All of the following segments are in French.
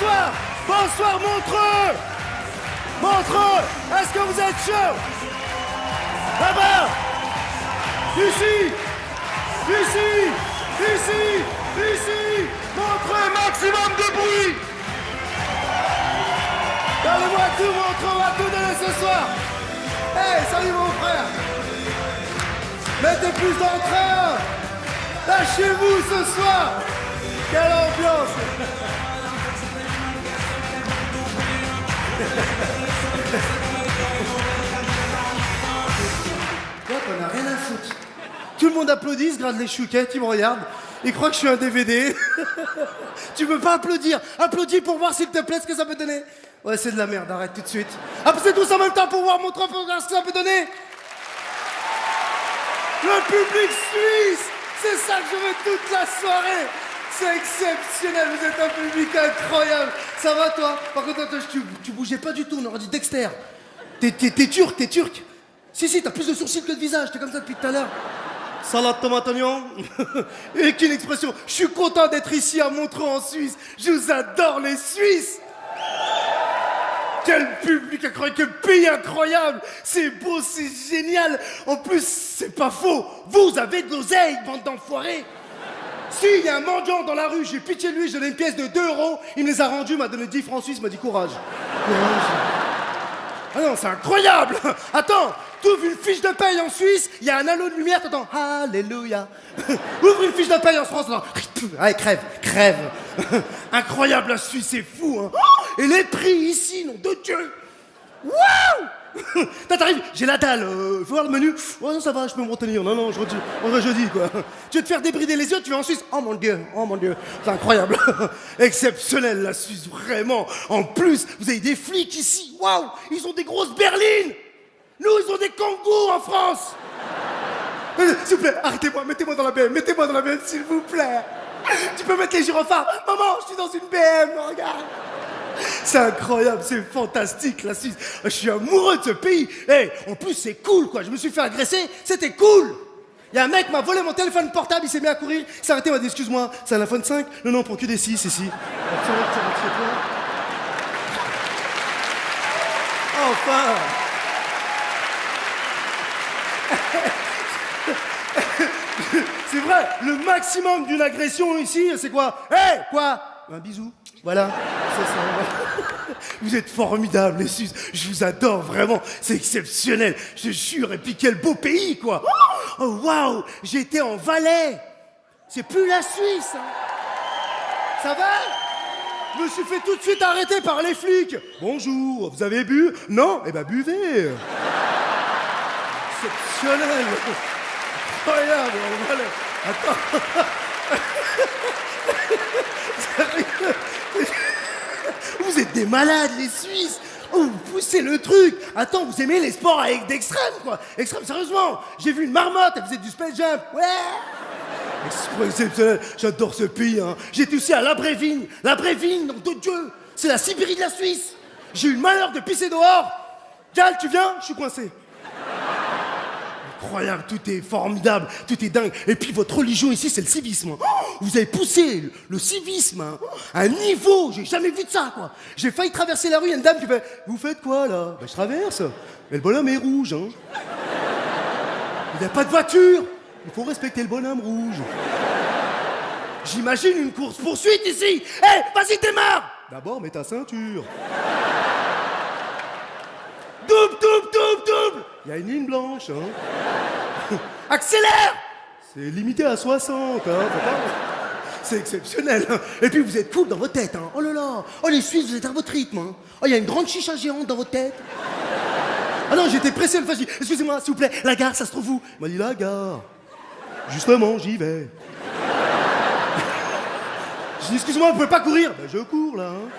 Bonsoir. Bonsoir Montreux. Montreux, est-ce que vous êtes chaud? Là-bas. Ici. Ici. Ici. Ici. Montreux, maximum de bruit. Donnez-moi tout, Montreux, on va tout donner ce soir. Hey, salut mon frère. Mettez plus d'entrain. Lâchez-vous ce soir. Quelle ambiance. Toi, t'en as rien à foutre. Tout le monde applaudit, se gratte les chouquettes, il me regarde. Il croit que je suis un DVD. Tu peux pas applaudir. Applaudis pour voir s'il te plaît ce que ça peut donner. Ouais, c'est de la merde, arrête tout de suite. Applaudissez tous en même temps pour voir mon trophée, ce que ça peut donner. Le public suisse, c'est ça que je veux toute la soirée. C'est exceptionnel, vous êtes un public incroyable. Ça va toi? Par contre, toi, tu bougeais pas du tout, on aurait dit Dexter. T'es turc. Si, t'as plus de sourcils que de visage, t'es comme ça depuis tout à l'heure. Salade tomate oignon. Et quelle expression. Je suis content d'être ici à Montreux en Suisse. Je vous adore les Suisses. Quel public incroyable, quel pays incroyable. C'est beau, c'est génial. En plus, c'est pas faux. Vous avez de l'oseille, bande d'enfoirés. Si, il y a un mendiant dans la rue, j'ai pitié de lui, je donné une pièce de 2 €, il me les a rendus, m'a donné 10 francs suisses, m'a dit courage. Ah non, c'est incroyable. Attends, t'ouvres une fiche de paye en Suisse, il y a un halo de lumière, t'entends Alléluia. Ouvre une fiche de paye en France, t'entends allez, crève. Incroyable, la Suisse, c'est fou, hein. Et les prix ici, nom de Dieu. Waouh. T'arrives, j'ai la dalle, faut voir le menu. Oh non, ça va, je peux me retenir. Non, jeudi, quoi. Tu veux te faire débrider les yeux, tu vas en Suisse. Oh mon Dieu. C'est incroyable. Exceptionnel, la Suisse, vraiment. En plus, vous avez des flics ici. Waouh, ils ont des grosses berlines. Nous, ils ont des kangourous en France. S'il vous plaît, arrêtez-moi, mettez-moi dans la BM, s'il vous plaît. Tu peux mettre les gyrophares. Maman, je suis dans une BM, regarde. C'est incroyable, c'est fantastique la Suisse. Je suis amoureux de ce pays. Hey, en plus c'est cool quoi, je me suis fait agresser, c'était cool. Il y a un mec m'a volé mon téléphone portable, il s'est mis à courir, il s'est arrêté, il m'a dit excuse-moi, c'est un iPhone 5? Non, on prend que des 6 ici. Enfin. C'est vrai, le maximum d'une agression ici, c'est quoi? Hey, quoi? Un bisou. Voilà, c'est ça. Vous êtes formidables, les Suisses. Je vous adore, vraiment. C'est exceptionnel. Je te jure. Et puis, quel beau pays, quoi. Oh, waouh. J'étais en Valais. C'est plus la Suisse. Hein. Ça va? Je me suis fait tout de suite arrêter par les flics. Bonjour, vous avez bu? Non? Eh ben, buvez. Exceptionnel. Incroyable. Voilà. Attends. Vous êtes des malades, les Suisses. Oh, vous poussez le truc. Attends, vous aimez les sports avec d'extrême, quoi. Extrême, sérieusement. J'ai vu une marmotte, elle faisait du space jump. Ouais. Exceptionnel. J'adore ce pays, hein. J'étais aussi à Labréville. Labréville, nom de Dieu. C'est la Sibérie de la Suisse. J'ai eu le malheur de pisser dehors. Gal, tu viens? Je suis coincé. Incroyable, tout est formidable, tout est dingue. Et puis votre religion ici, c'est le civisme. Oh, vous avez poussé le civisme hein, à un niveau, j'ai jamais vu de ça, quoi. J'ai failli traverser la rue, il y a une dame qui fait « Vous faites quoi, là ?» Ben, je traverse. Mais le bonhomme est rouge, hein. Il n'y a pas de voiture. Il faut respecter le bonhomme rouge. J'imagine une course-poursuite ici. Hé, vas-y, démarre. D'abord, mets ta ceinture. Double. Il y a une ligne blanche, hein. Accélère. C'est limité à 60, hein. C'est exceptionnel, hein. Et puis vous êtes cool dans votre tête, hein. Oh là là. Oh les Suisses, vous êtes à votre rythme, hein. Oh, il y a une grande chicha géante dans votre tête. Ah non, j'étais pressé, le fasci. Excusez-moi, s'il vous plaît, la gare, ça se trouve où? Il m'a dit la gare. Justement, j'y vais. J'ai dit, excusez-moi, vous pouvez pas courir? Ben, je cours, là, hein.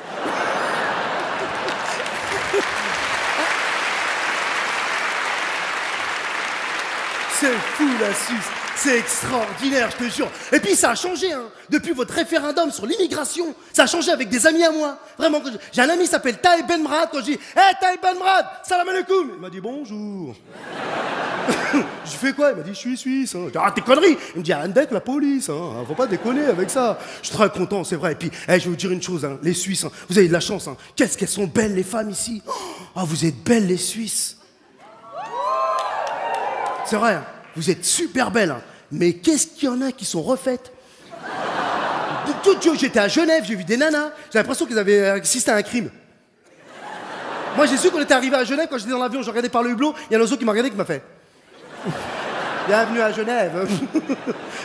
C'est fou la Suisse, c'est extraordinaire, je te jure. Et puis ça a changé, hein. Depuis votre référendum sur l'immigration, ça a changé avec des amis à moi. Vraiment, j'ai un ami qui s'appelle Taï Ben Mrad, quand je dis « Hey Taï Ben Mrad, salam alaikum !» Il m'a dit « Bonjour !» Je fais quoi? Il m'a dit, je suis suisse. Hein. Je dis, ah, tes conneries. Il me dit, Andek, la police. Hein. Faut pas déconner avec ça. Je suis très content, c'est vrai. Et puis, je vais vous dire une chose, hein. Les Suisses, hein, vous avez de la chance. Hein. Qu'est-ce qu'elles sont belles, les femmes ici. Ah, vous êtes belles, les Suisses. C'est vrai, hein. Vous êtes super belles. Hein. Mais qu'est-ce qu'il y en a qui sont refaites? J'étais à Genève, j'ai vu des nanas. J'ai l'impression qu'ils avaient assisté à un crime. Moi, j'ai su qu'on était arrivé à Genève, quand j'étais dans l'avion, je regardais par le hublot, il y a un oiseau qui m'a regardé, qui m'a fait. Bienvenue à Genève.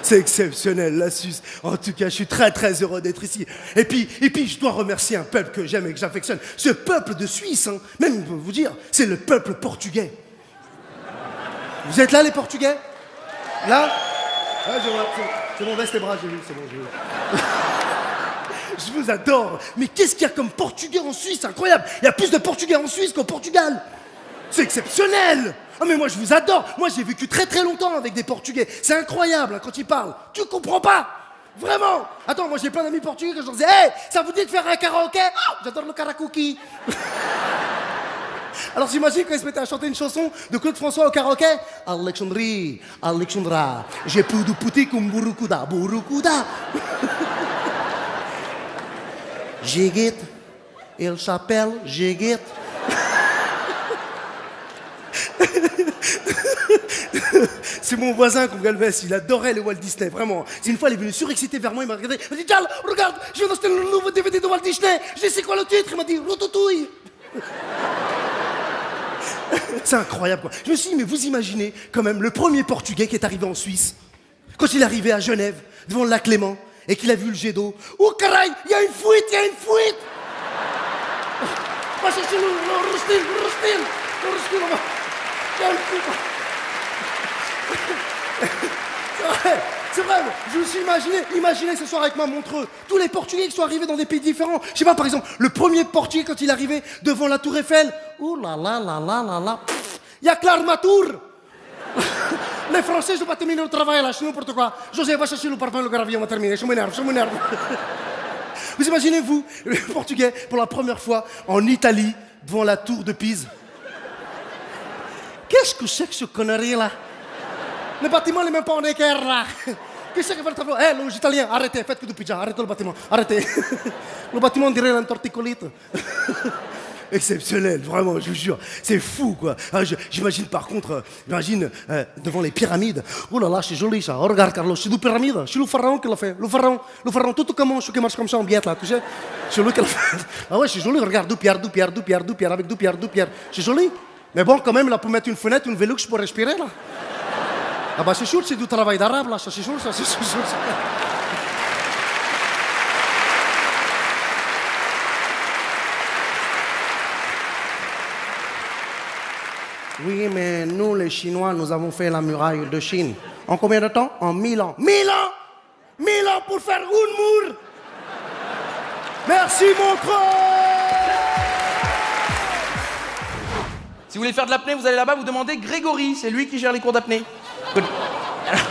C'est exceptionnel, la Suisse. En tout cas, je suis très très heureux d'être ici. Et puis, je dois remercier un peuple que j'aime et que j'affectionne. Ce peuple de Suisse, hein, même pour vous dire, c'est le peuple portugais. Vous êtes là, les Portugais? Là? Ouais, je vois, c'est bon, baisse les bras, j'ai vu, c'est bon, j'ai vu. Je vous adore. Mais qu'est-ce qu'il y a comme Portugais en Suisse? Incroyable. Il y a plus de Portugais en Suisse qu'au Portugal. C'est exceptionnel. Ah mais moi je vous adore. Moi j'ai vécu très très longtemps avec des Portugais. C'est incroyable hein, quand ils parlent. Tu comprends pas. Vraiment. Attends, moi j'ai plein d'amis portugais quand je leur disais, hey, ça vous dit de faire un karaoké? Oh, j'adore le karaoké. Alors j'imagine quand ils se mettaient à chanter une chanson de Claude François au karaoké. Alexandrie, Alexandra, j'ai plus de pouti comme Burukuda, Burukuda. Jigit, il s'appelle Jigit. C'est mon voisin qu'on Galvez, il adorait les Walt Disney, vraiment. C'est une fois, il est venu surexcité vers moi, il m'a regardé, il m'a dit, Charles, regarde, je viens d'acheter le nouveau DVD de Walt Disney. Je dis, c'est quoi le titre? Il m'a dit, Ratatouille. C'est incroyable, quoi. Je me suis dit, mais vous imaginez quand même le premier Portugais qui est arrivé en Suisse, quand il est arrivé à Genève, devant le lac Léman, et qu'il a vu le jet d'eau. Oh, caray, il y a une fuite, il y a une fuite. Va chercher le rustil, il y a une fuite. C'est vrai, je me suis imaginé ce soir avec ma Montreux, tous les Portugais qui sont arrivés dans des pays différents. Je sais pas, par exemple, le premier Portugais quand il est arrivé devant la Tour Eiffel. Ouh là là là là là là. Il y a que l'armature. Les Français, je ne vais pas terminer le travail là, c'est n'importe quoi. José, va chercher le parfum, le gravier, on va terminer. Je m'énerve. Vous imaginez, vous, le Portugais, pour la première fois en Italie, devant la tour de Pise. Qu'est-ce que c'est que ce connerie là? Le bâtiment n'est même pas en équerre là. Qu'est-ce que fait le travail? Eh, les Italiens, arrêtez, faites que du pizza, arrêtez le bâtiment, arrêtez. Le bâtiment, on dirait un torticolite. Exceptionnel, vraiment, je vous jure. C'est fou, quoi. Ah, j'imagine par contre, devant les pyramides. Oh là là, c'est joli ça. Oh, regarde, Carlos, c'est des pyramides. C'est le pharaon qui l'a fait. Le pharaon, tout comment, qui marche comme ça en biette là, tu sais. C'est lui qui l'a fait. Ah ouais, c'est joli, regarde, deux pierres, avec deux pierres. C'est joli. Mais bon, quand même, là, pour mettre une fenêtre, une Velux pour respirer, là. Ah bah c'est sûr, c'est du travail d'arabe, là, ça c'est sûr, ça c'est sûr. Oui, mais nous, les Chinois, nous avons fait la muraille de Chine. En combien de temps? En 1000 ans. 1000 ans 1000 ans pour faire une mur. Merci, mon frère. Si vous voulez faire de l'apnée, vous allez là-bas, vous demandez Grégory, c'est lui qui gère les cours d'apnée.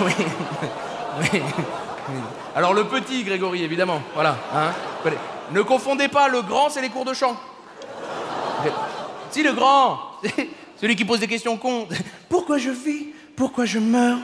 Oui. Alors le petit Grégory, évidemment, voilà. Hein. Ne confondez pas, le grand, c'est les cours de chant. Si, le grand, celui qui pose des questions cons. Pourquoi je vis? Pourquoi je meurs?